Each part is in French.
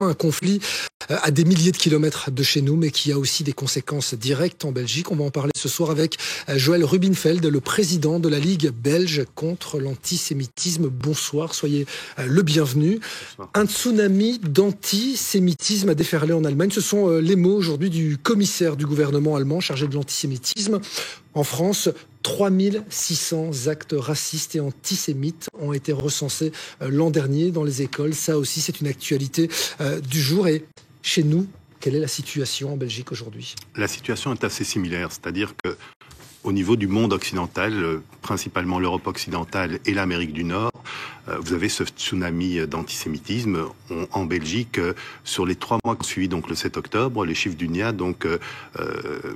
un conflit à des milliers de kilomètres de chez nous, mais qui a aussi des conséquences directes en Belgique. On va en parler ce soir avec Joël Rubinfeld, le président de la Ligue belge contre l'antisémitisme. Bonsoir, soyez le bienvenu. Bonsoir. Un tsunami d'antisémitisme a déferlé en Allemagne. Ce sont les mots aujourd'hui du commissaire du gouvernement allemand chargé de l'antisémitisme. En France, 3600 actes racistes et antisémites ont été recensés l'an dernier dans les écoles. Ça aussi, c'est une actualité du jour. Et chez nous, quelle est la situation en Belgique aujourd'hui ? La situation est assez similaire, c'est-à-dire que au niveau du monde occidental, principalement l'Europe occidentale et l'Amérique du Nord, vous avez ce tsunami d'antisémitisme. En Belgique, sur les 3 mois qui ont suivi donc le 7 octobre, les chiffres d'UNIA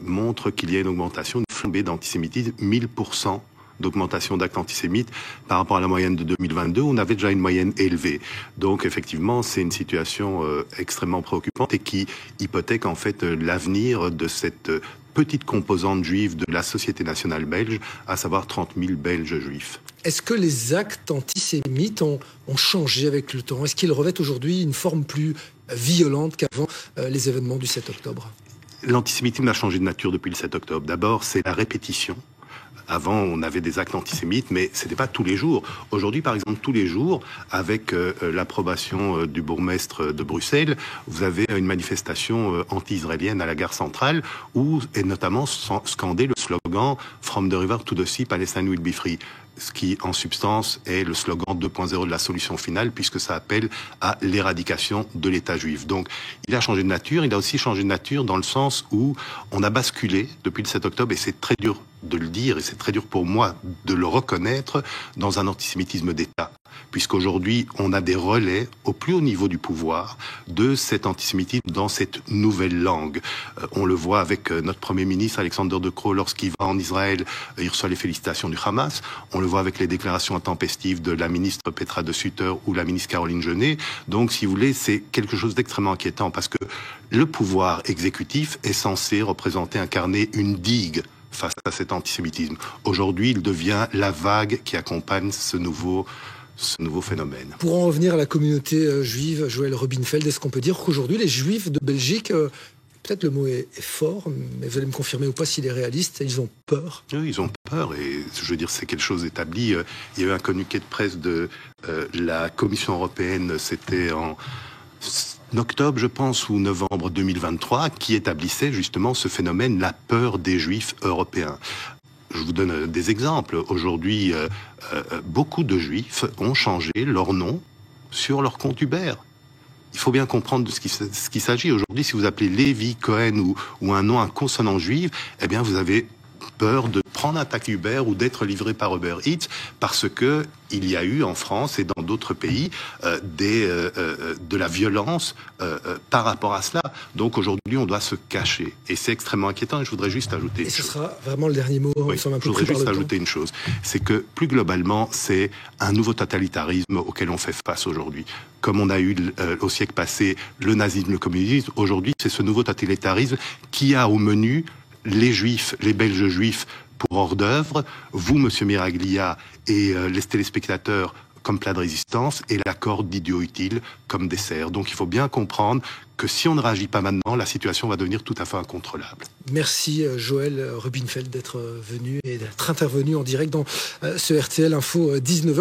montrent qu'il y a une augmentation, une flambée d'antisémitisme, 1000% d'augmentation d'actes antisémites par rapport à la moyenne de 2022. On avait déjà une moyenne élevée. Donc effectivement, c'est une situation extrêmement préoccupante et qui hypothèque en fait l'avenir de cette petite composante juive de la société nationale belge, à savoir 30 000 Belges juifs. Est-ce que les actes antisémites ont changé avec le temps ? Est-ce qu'ils revêtent aujourd'hui une forme plus violente qu'avant les événements du 7 octobre ? L'antisémitisme a changé de nature depuis le 7 octobre. D'abord, c'est la répétition. Avant, on avait des actes antisémites, mais c'était pas tous les jours. Aujourd'hui, par exemple, tous les jours, avec l'approbation du bourgmestre de Bruxelles, vous avez une manifestation anti-israélienne à la gare centrale, où est notamment scandé le slogan « From the river to the sea, Palestine will be free ». Ce qui, en substance, est le slogan 2.0 de la solution finale, puisque ça appelle à l'éradication de l'État juif. Donc, il a changé de nature. Il a aussi changé de nature dans le sens où on a basculé depuis le 7 octobre, et c'est très dur de le dire, et c'est très dur pour moi de le reconnaître, dans un antisémitisme d'État. Puisqu'aujourd'hui, on a des relais au plus haut niveau du pouvoir de cet antisémitisme dans cette nouvelle langue. On le voit avec notre Premier ministre Alexander De Croo lorsqu'il va en Israël, il reçoit les félicitations du Hamas. On le voit avec les déclarations intempestives de la ministre Petra de Sutter ou la ministre Caroline Genet. Donc, si vous voulez, c'est quelque chose d'extrêmement inquiétant parce que le pouvoir exécutif est censé représenter, incarner une digue face à cet antisémitisme. Aujourd'hui, il devient la vague qui accompagne ce nouveau phénomène. Pour en revenir à la communauté juive, Joël Rubinfeld, est-ce qu'on peut dire qu'aujourd'hui, les Juifs de Belgique, peut-être le mot est fort, mais vous allez me confirmer ou pas s'il est réaliste, ils ont peur ? Oui, ils ont peur, et je veux dire, c'est quelque chose d'établi. Il y a eu un communiqué de presse de la Commission européenne, c'était en octobre, je pense, ou novembre 2023, qui établissait justement ce phénomène, la peur des Juifs européens. Je vous donne des exemples. Aujourd'hui, beaucoup de Juifs ont changé leur nom sur leur compte Uber. Il faut bien comprendre de ce qu'il s'agit. Aujourd'hui, si vous appelez Lévi, Cohen ou un nom, un consonant juif, eh bien, vous avez peur de prendre un taxi Uber ou d'être livré par Uber Eats parce que il y a eu en France et dans d'autres pays de la violence par rapport à cela. Donc aujourd'hui, on doit se cacher. Et c'est extrêmement inquiétant. Et je voudrais juste ajouter et ce sera vraiment le dernier mot. Oui, je voudrais juste ajouter une chose. C'est que plus globalement, c'est un nouveau totalitarisme auquel on fait face aujourd'hui. Comme on a eu au siècle passé le nazisme, le communisme, aujourd'hui, c'est ce nouveau totalitarisme qui a au menu les Juifs, les Belges juifs pour hors d'œuvre, vous, Monsieur Miraglia, et les téléspectateurs comme plat de résistance, et la corde d'idiot utile comme dessert. Donc il faut bien comprendre que si on ne réagit pas maintenant, la situation va devenir tout à fait incontrôlable. Merci Joël Rubinfeld d'être venu et d'être intervenu en direct dans ce RTL Info 19h.